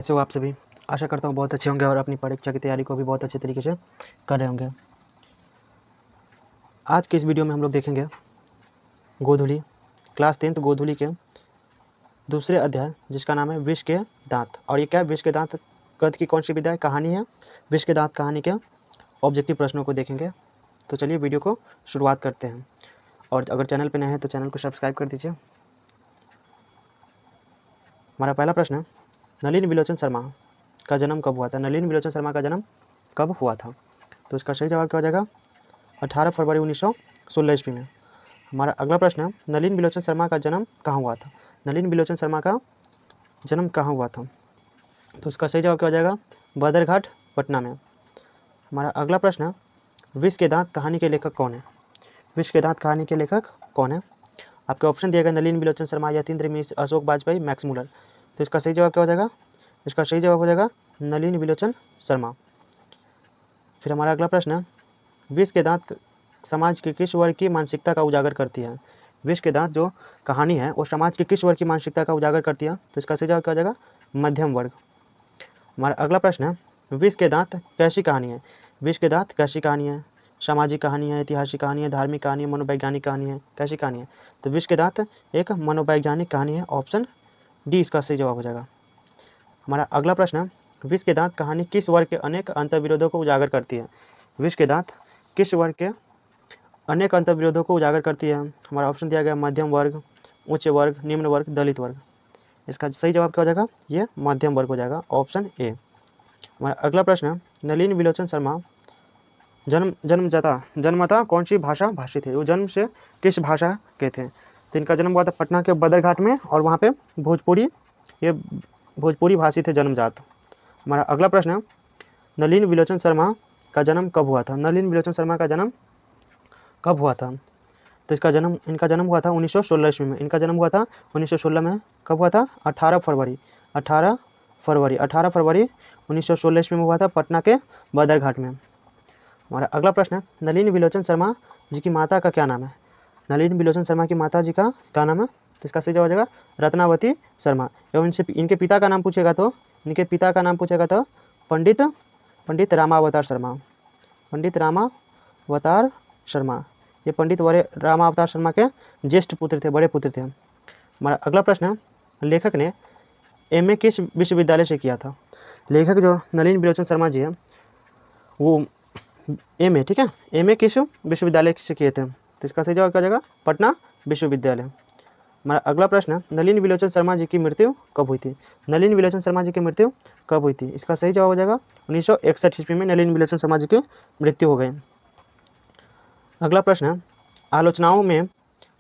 कैसे हो आप सभी। आशा करता हूँ बहुत अच्छे होंगे और अपनी परीक्षा की तैयारी को भी बहुत अच्छे तरीके से कर रहे होंगे। आज के इस वीडियो में हम लोग देखेंगे गोधुली क्लास 10th गोधुली के दूसरे अध्याय जिसका नाम है विष के दांत। और ये क्या विष के दांत गद्य की कौन सी विधा है, कहानी है। विष के दांत कहानी के ऑब्जेक्टिव प्रश्नों को देखेंगे। तो चलिए वीडियो को शुरुआत करते हैं। और अगर चैनल पर नए हैं तो चैनल को सब्सक्राइब कर दीजिए। हमारा पहला प्रश्न है, नलिन विलोचन शर्मा का जन्म कब हुआ था। नलिन विलोचन शर्मा का जन्म कब हुआ था? तो इसका सही जवाब क्या हो जाएगा? 18 फरवरी 1916 ईस्वी में। हमारा अगला प्रश्न है, नलिन विलोचन शर्मा का जन्म कहाँ हुआ था। नलिन विलोचन शर्मा का जन्म कहाँ हुआ था? तो इसका सही जवाब क्या हो जाएगा? बदरघाट, पटना में। हमारा अगला प्रश्न है, विष के दांत कहानी के लेखक कौन है। विष के दांत कहानी के लेखक कौन है? आपके ऑप्शन दिया गया नलिन विलोचन शर्मा, यतीन्द्र मिश्र, अशोक बाजपेयी, मैक्स मुलर। तो इसका सही जवाब क्या हो जाएगा? इसका सही जवाब हो जाएगा नलिन विलोचन शर्मा। फिर हमारा अगला प्रश्न है, विष के दांत समाज के किस वर्ग की मानसिकता का उजागर करती है। विष के दांत जो कहानी है वो समाज के किस वर्ग की मानसिकता का उजागर करती है। तो इसका सही जवाब क्या हो जाएगा? मध्यम वर्ग। हमारा अगला प्रश्न है, विष के दांत कैसी कहानी है। विष के दांत कैसी कहानी है? सामाजिक कहानी है, ऐतिहासिक कहानी है, धार्मिक कहानी है, मनोवैज्ञानिक कहानी है, कैसी कहानी है? तो विष के दांत एक मनोवैज्ञानिक कहानी है। ऑप्शन डी इसका सही जवाब हो जाएगा। हमारा अगला प्रश्न है, विष के दांत कहानी किस वर्ग के अनेक अंतर्विरोधों को उजागर करती है। विष के दांत किस वर्ग के अनेक अंतर्विरोधों को उजागर करती है। हमारा ऑप्शन दिया गया मध्यम वर्ग, उच्च वर्ग, निम्न वर्ग, दलित वर्ग। इसका सही जवाब क्या हो जाएगा? ये मध्यम वर्ग हो जाएगा। Option A. हमारा अगला प्रश्न है, नलिन विलोचन शर्मा जन्मतः कौन सी भाषा भाषी थे। वो जन्म से किस भाषा के थे। तो इनका जन्म हुआ था पटना के बदरघाट में और वहाँ पे भोजपुरी भाषी थे जन्मजात। हमारा अगला प्रश्न है, नलिन विलोचन शर्मा का जन्म कब हुआ था। नलिन विलोचन शर्मा का जन्म कब हुआ था? तो इनका जन्म हुआ था 1916 ईस्वी में। इनका जन्म हुआ था 1916 में। कब हुआ था? 18 फरवरी 1916 ईस्वी में हुआ था, पटना के बदरघाट में। हमारा अगला प्रश्न है, नलिन विलोचन शर्मा जी की माता का क्या नाम है। नलिन विलोचन शर्मा की माता जी का क्या नाम है? तो इसका सही जवाब हो जाएगा रत्नावती शर्मा। एवं इनके पिता का नाम पूछेगा तो पंडित रामावतार शर्मा। पंडित रामावतार शर्मा, ये पंडित रामावतार शर्मा के ज्येष्ठ पुत्र थे, बड़े पुत्र थे। हमारा अगला प्रश्न है, लेखक ने एमए किस विश्वविद्यालय से किया था। लेखक जो नलिन विलोचन शर्मा जी हैं वो एमए, ठीक है, एमए किस विश्वविद्यालय से किए थे। तो इसका सही जवाब क्या हो जाएगा? पटना विश्वविद्यालय। हमारा अगला प्रश्न है, नलिन विलोचन शर्मा जी की मृत्यु कब हुई थी। नलिन विलोचन शर्मा जी की मृत्यु कब हुई थी? इसका सही जवाब हो जाएगा 1961 ईस्वी में नलिन विलोचन शर्मा जी की मृत्यु हो गई। अगला प्रश्न है, आलोचनाओं में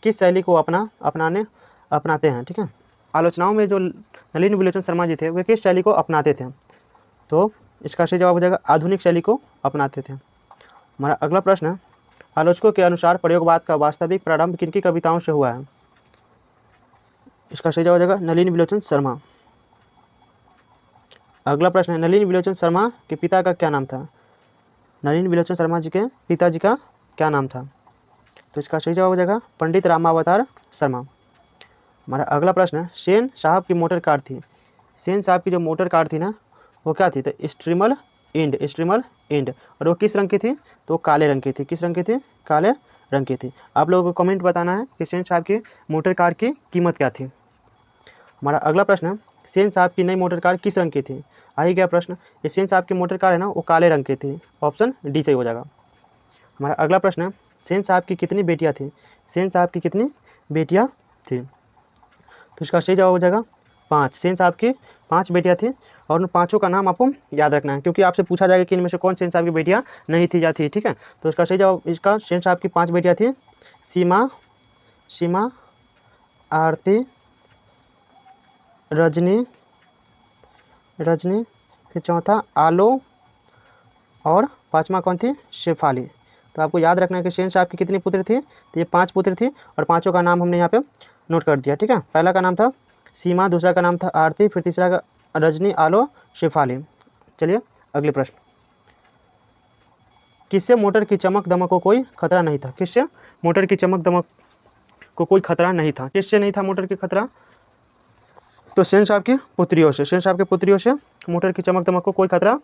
किस शैली को अपनाते हैं, ठीक है। आलोचनाओं में जो नलिन विलोचन शर्मा जी थे वे किस शैली को अपनाते थे। तो इसका सही जवाब हो जाएगा आधुनिक शैली को अपनाते थे। हमारा अगला प्रश्न है, आलोचकों के अनुसार प्रयोगवाद का वास्तविक प्रारंभ किनकी कविताओं से हुआ है। इसका सही जवाब हो जाएगा नलिन विलोचन शर्मा। अगला प्रश्न है, नलिन विलोचन शर्मा के पिता का क्या नाम था। नलिन विलोचन शर्मा जी के पिताजी का क्या नाम था। तो इसका सही जवाब हो जाएगा पंडित रामावतार शर्मा। हमारा अगला प्रश्न है, सेन साहब की मोटर कार थी। सेन साहब की जो मोटर कार थी ना वो क्या थी? तो स्ट्रीमल इंड। और वो किस रंग की थी? तो काले रंग की थी। किस रंग की थी? काले रंग की थी। आप लोगों को कमेंट बताना है कि सेन साहब की मोटर कार की कीमत क्या थी। हमारा अगला प्रश्न है, सेन साहब की नई मोटर कार किस रंग की थी। आ ही गया प्रश्न। ये सेन साहब की मोटर कार है ना वो काले रंग की थी। ऑप्शन डी सही हो जाएगा। हमारा अगला प्रश्न है, सेन साहब की कितनी बेटियां थी। सेन साहब की कितनी बेटियां थी। तो इसका सही जवाब हो जाएगा 5। सेन साहब की 5 बेटियां थी और उन पाँचों का नाम आपको याद रखना है क्योंकि आपसे पूछा जाएगा कि इनमें से कौन सेन साहब की बेटियां नहीं थी या थी, ठीक है। तो इसका सही जवाब, इसका सेन साहब की 5 बेटियां थी, सीमा, आरती, रजनी, फिर चौथा आलो और पाँचवा कौन थी? शेफाली। तो आपको याद रखना है कि सेन साहब की कितनी पुत्र थी। तो ये 5 पुत्र थी और पाँचों का नाम हमने यहाँ पे नोट कर दिया, ठीक है। पहला का नाम था सीमा, दूसरा का नाम था आरती, फिर तीसरा का रजनी, आलो, शेफाली। चलिए अगले प्रश्न, किससे मोटर की चमक दमक को कोई खतरा नहीं था। किससे मोटर की चमक दमक को कोई खतरा नहीं था। किससे नहीं था मोटर की खतरा? तो सेन साहब की पुत्रियों से मोटर की चमक दमक को कोई खतरा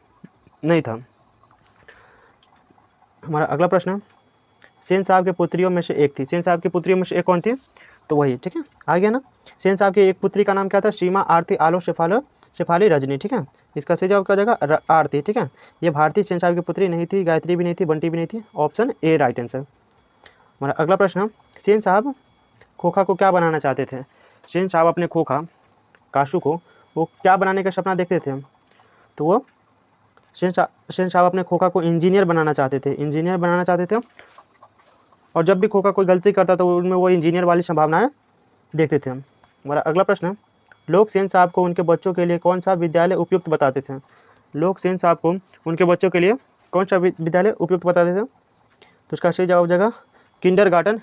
नहीं था। हमारा अगला प्रश्न है, सेन साहब के पुत्रियों में से एक थी, सेन साहब की पुत्रियों में से एक कौन थी, तो वही, ठीक है, आ गया ना। सेन साहब की एक पुत्री का नाम क्या था, सीमा आरती आलो शेफाली रजनी, ठीक है। इसका सही जवाब क्या हो जाएगा, आरती, ठीक है। ये भारतीय सेन साहब की पुत्री नहीं थी, गायत्री भी नहीं थी, बंटी भी नहीं थी, ऑप्शन ए राइट आंसर। हमारा अगला प्रश्न, सेन साहब खोखा को क्या बनाना चाहते थे, सेन साहब अपने खोखा काशू को वो क्या बनाने का सपना देखते थे, तो वो सेन साहब अपने खोखा को इंजीनियर बनाना चाहते थे, और जब भी खोखा कोई गलती करता तो उनमें वो इंजीनियर वाली संभावनाएं देखते थे। हमारा अगला प्रश्न, लोग सेन साहब को उनके बच्चों के लिए कौन सा विद्यालय उपयुक्त बताते थे, लोग सेन साहब को उनके बच्चों के लिए कौन सा विद्यालय उपयुक्त बताते थे, तो इसका सही जवाब हो जाएगा किंडरगार्टन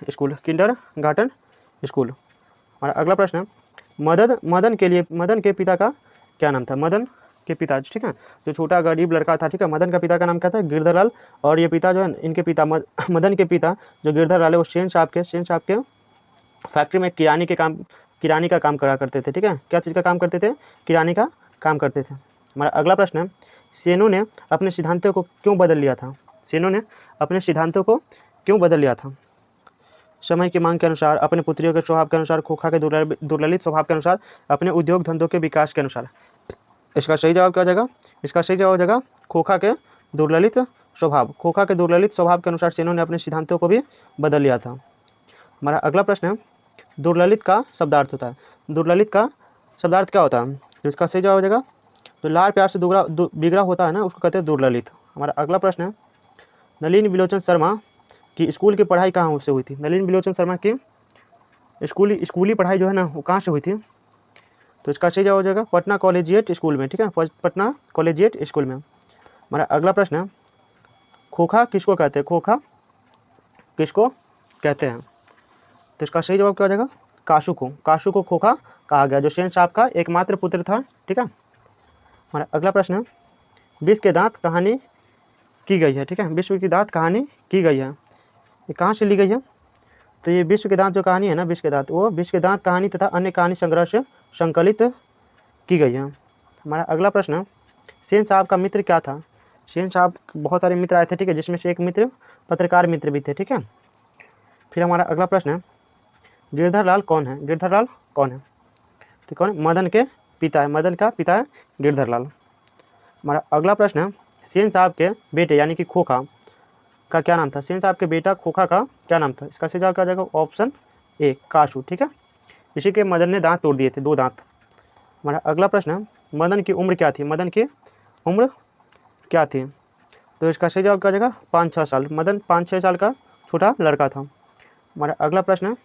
स्कूल। हमारा अगला प्रश्न, मदन के पिता का क्या नाम था, मदन के पिता, ठीक है, जो छोटा गरीब लड़का था, ठीक है, मदन का पिता का नाम क्या था, गिरधरलाल। और ये पिता जो है इनके पिता मदन के पिता जो गिरधरलाल है वो सेन साहब के फैक्ट्री में किरानी का काम करा करते थे, ठीक है। क्या चीज़ का काम करते थे, किरानी का काम करते थे। हमारा अगला प्रश्न है, सेनों ने अपने सिद्धांतों को क्यों बदल लिया था, समय की मांग के अनुसार, अपने पुत्रियों के स्वभाव के अनुसार, खोखा के दुर्ललित स्वभाव के अनुसार, अपने उद्योग धंधों के विकास के अनुसार। इसका सही जवाब क्या हो जाएगा, इसका सही जवाब हो जाएगा खोखा के दुर्ललित स्वभाव के अनुसार सेनों ने अपने सिद्धांतों को भी बदल लिया था। हमारा अगला प्रश्न है, दुर्ललित का शब्दार्थ होता है, दुर्ललित का शब्दार्थ क्या होता है, तो इसका सही जवाब हो जाएगा जो लाड़ प्यार से बिगड़ा होता है ना, उसको कहते हैं दुर्ललित। हमारा अगला प्रश्न है, नलिनी बिलोचन शर्मा की स्कूल की पढ़ाई कहाँ से हुई थी, नलिनी बिलोचन शर्मा की स्कूली पढ़ाई जो है ना वो कहाँ से हुई थी, तो इसका सही जवाब हो जाएगा पटना कॉलेजिएट स्कूल में, ठीक है, पटना कॉलेजिएट स्कूल में। हमारा अगला प्रश्न है, खोखा किसको कहते हैं, तो इसका सही जवाब क्या हो जाएगा, काशू को खोखा कहा गया, जो सेन साहब का एकमात्र पुत्र था, ठीक है। हमारा अगला प्रश्न है, विश्व के दांत कहानी की गई है, ठीक है, विश्व की दांत कहानी की गई है, ये कहाँ से ली गई है, तो ये विश्व के दांत जो कहानी है ना, विश्व के दांत कहानी तथा अन्य कहानी संग्रह से संकलित की गई है। हमारा अगला प्रश्न, सेन साहब का मित्र क्या था, सेन साहब बहुत सारे मित्र आए थे, ठीक है, जिसमें से एक मित्र पत्रकार मित्र भी थे, ठीक है। फिर हमारा अगला प्रश्न है, गिरधरलाल कौन है, तो कौन, मदन का पिता है गिरधरलाल। हमारा अगला प्रश्न है, सेन साहब के बेटे यानी कि खोखा का क्या नाम था, सेन साहब के बेटा खोखा का क्या नाम था, इसका सही जवाब क्या जाएगा, ऑप्शन ए काशू, ठीक है, इसी के मदन ने दांत तोड़ दिए थे, 2 दांत। हमारा अगला प्रश्न है, मदन की उम्र क्या थी, तो इसका सही जवाब क्या जाएगा 5-6 साल, मदन 5-6 साल का छोटा लड़का था। हमारा अगला प्रश्न है,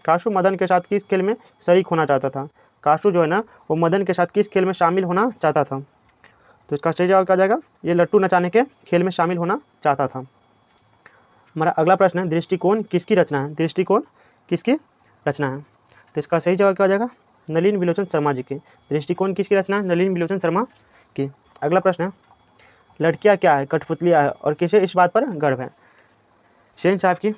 काशू मदन के साथ किस खेल में शरीक होना चाहता था, काशू जो है ना वो मदन के साथ किस खेल में शामिल होना चाहता था, तो इसका सही जवाब क्या जाएगा, ये लट्टू नचाने के खेल में शामिल होना चाहता था। हमारा अगला प्रश्न है, दृष्टिकोण किसकी रचना है, तो इसका सही जवाब क्या हो जाएगा, नलिन बिलोचन शर्मा जी की, दृष्टिकोण किसकी रचना है, नलिन बिलोचन शर्मा की। अगला प्रश्न है, लड़कियां क्या है, कठपुतलियां है, और किसे इस बात पर गर्व है, सेन साहब की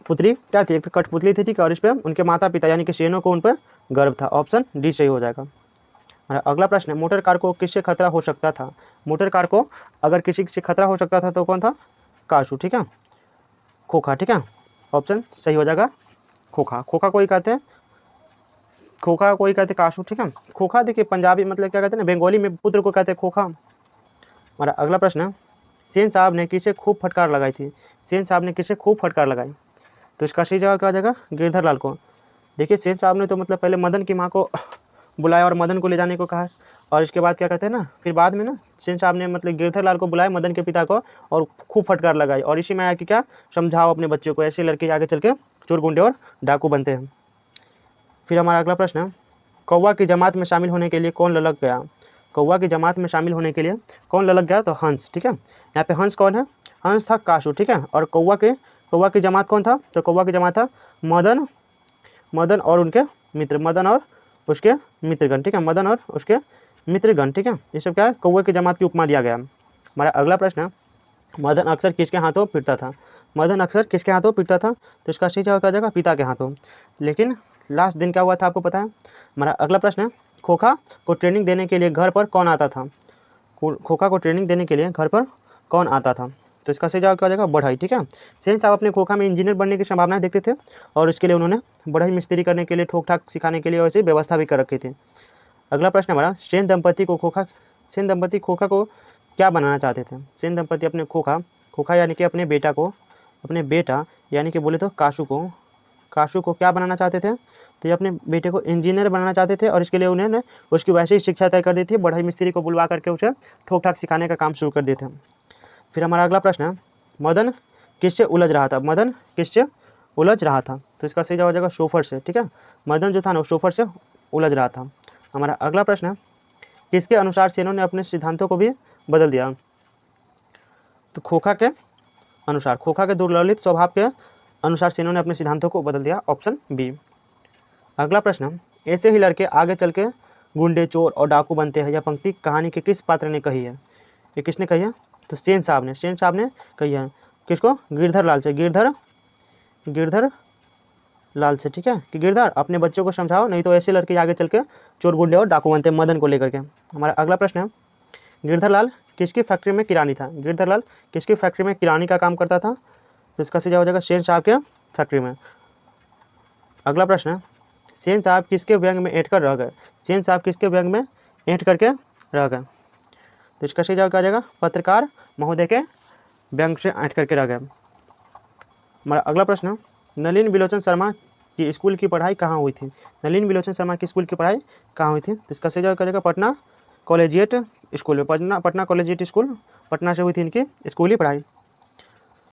पुत्री क्या थी, एक कठपुतली थी, ठीक है, और इस पर उनके माता पिता यानी कि सेनों को उन पर गर्व था, ऑप्शन डी सही हो जाएगा। हमारा अगला प्रश्न है, मोटर कार को किससे खतरा हो सकता था, मोटर कार को अगर किसी से खतरा हो सकता था तो कौन था, काशू, ठीक है, खोखा, ठीक है, ऑप्शन सही हो जाएगा खोखा कोई कहते काशू, ठीक है, खोखा देखिए पंजाबी मतलब क्या कहते हैं ना, बंगाली में पुत्र को कहते हैं खोखा। हमारा अगला प्रश्न है, सेन साहब ने किसे खूब फटकार लगाई थी, तो इसका सही जवाब क्या हो जाएगा, गिरधरलाल को। देखिए सेन साहब ने तो मतलब पहले मदन की माँ को बुलाया और मदन को ले जाने को कहा, और इसके बाद क्या कहते हैं ना, फिर बाद में ना सेन साहब ने मतलब गिरधरलाल को बुलाया, मदन के पिता को, और खूब फटकार लगाई, और इसी में आया कि क्या, समझाओ अपने बच्चों को, ऐसे लड़के आगे चल के चोर गुंडे और डाकू बनते हैं। फिर हमारा अगला प्रश्न है, कौवा की जमात में शामिल होने के लिए कौन ललक गया, तो हंस, ठीक है, यहाँ पे हंस कौन है, हंस था काशू, ठीक है, और कौवा की जमात कौन था, तो कौवा की जमात था मदन और उनके मित्र, मदन और उसके मित्रगण, ठीक है, ये सब क्या है, कौवे की जमात की उपमा दिया गया। हमारा अगला प्रश्न है, मदन अक्सर किसके हाथों पिटता था, तो इसका सही जवाब क्या हो जाएगा, पिता के हाथों। लेकिन लास्ट दिन क्या हुआ था आपको पता है। हमारा अगला प्रश्न है, खोखा को ट्रेनिंग देने के लिए घर पर कौन आता था? खोखा को ट्रेनिंग देने के लिए घर पर कौन आता था? तो इसका सही जवाब क्या हो जाएगा? बढ़ई। ठीक है, सेन साहब अपने खोखा में इंजीनियर बनने की संभावनाएं देखते थे और इसके लिए उन्होंने बढ़ई मिस्त्री करने के लिए, ठोक ठाक सिखाने के लिए वैसे व्यवस्था भी कर रखी थी। अगला प्रश्न हमारा, सेन दंपति खोखा को क्या बनाना चाहते थे? सेन दंपति अपने खोखा यानी कि अपने बेटा यानी कि बोले तो काशू को क्या बनाना चाहते थे? तो ये अपने बेटे को इंजीनियर बनाना चाहते थे और इसके लिए उन्होंने उसकी वैसे ही शिक्षा तय कर दी थी, बढ़ई मिस्त्री को बुलवा करके उसे ठोक ठाक सिखाने का काम शुरू कर दिए थे। फिर हमारा अगला प्रश्न है, मदन किससे उलझ रहा था? तो इसका सही जवाब हो जाएगा शोफर से। ठीक है, मदन जो था ना वो शोफर से उलझ रहा था। हमारा अगला प्रश्न है, किसके अनुसार सेनों ने अपने सिद्धांतों को भी बदल दिया? तो खोखा के दुर्ललित स्वभाव के अनुसार सेनों ने अपने सिद्धांतों को बदल दिया, ऑप्शन बी। अगला प्रश्न, ऐसे ही लड़के आगे चल के गुंडे, चोर और डाकू बनते हैं, यह पंक्ति कहानी के किस पात्र ने कही है? ये किसने कही है? तो सेन साहब ने कही है। किसको? गिरधर लाल से। ठीक है, कि गिरधर अपने बच्चों को समझाओ, नहीं तो ऐसे लड़के आगे चल के चोर, गुंडे और डाकू बनते हैं, मदन को लेकर के। हमारा अगला प्रश्न है, गिरधर लाल किसकी फैक्ट्री में किरानी था? गिरधर लाल किसकी फैक्ट्री में किरानी का काम करता था? तो इसका सही जवाब हो जाएगा सेन साहब के फैक्ट्री में। अगला प्रश्न है, सेन साहब किसके व्यंग में ऐंठ कर रह गए? सेन साहब किसके व्यंग में ऐंठ करके रह गए? तो इसका सही जवाब क्या आ जाएगा? पत्रकार महोदय के व्यंग से ऐंठ करके रह गए। हमारा अगला प्रश्न, नलिन बिलोचन शर्मा की स्कूल की पढ़ाई कहाँ हुई थी? नलिन बिलोचन शर्मा की स्कूल की पढ़ाई कहाँ हुई थी? तो इसका सही जवाब क्या आ जाएगा? पटना कॉलेजिएट स्कूल में। पटना कॉलेजिएट स्कूल, पटना से हुई थी इनकी स्कूली पढ़ाई।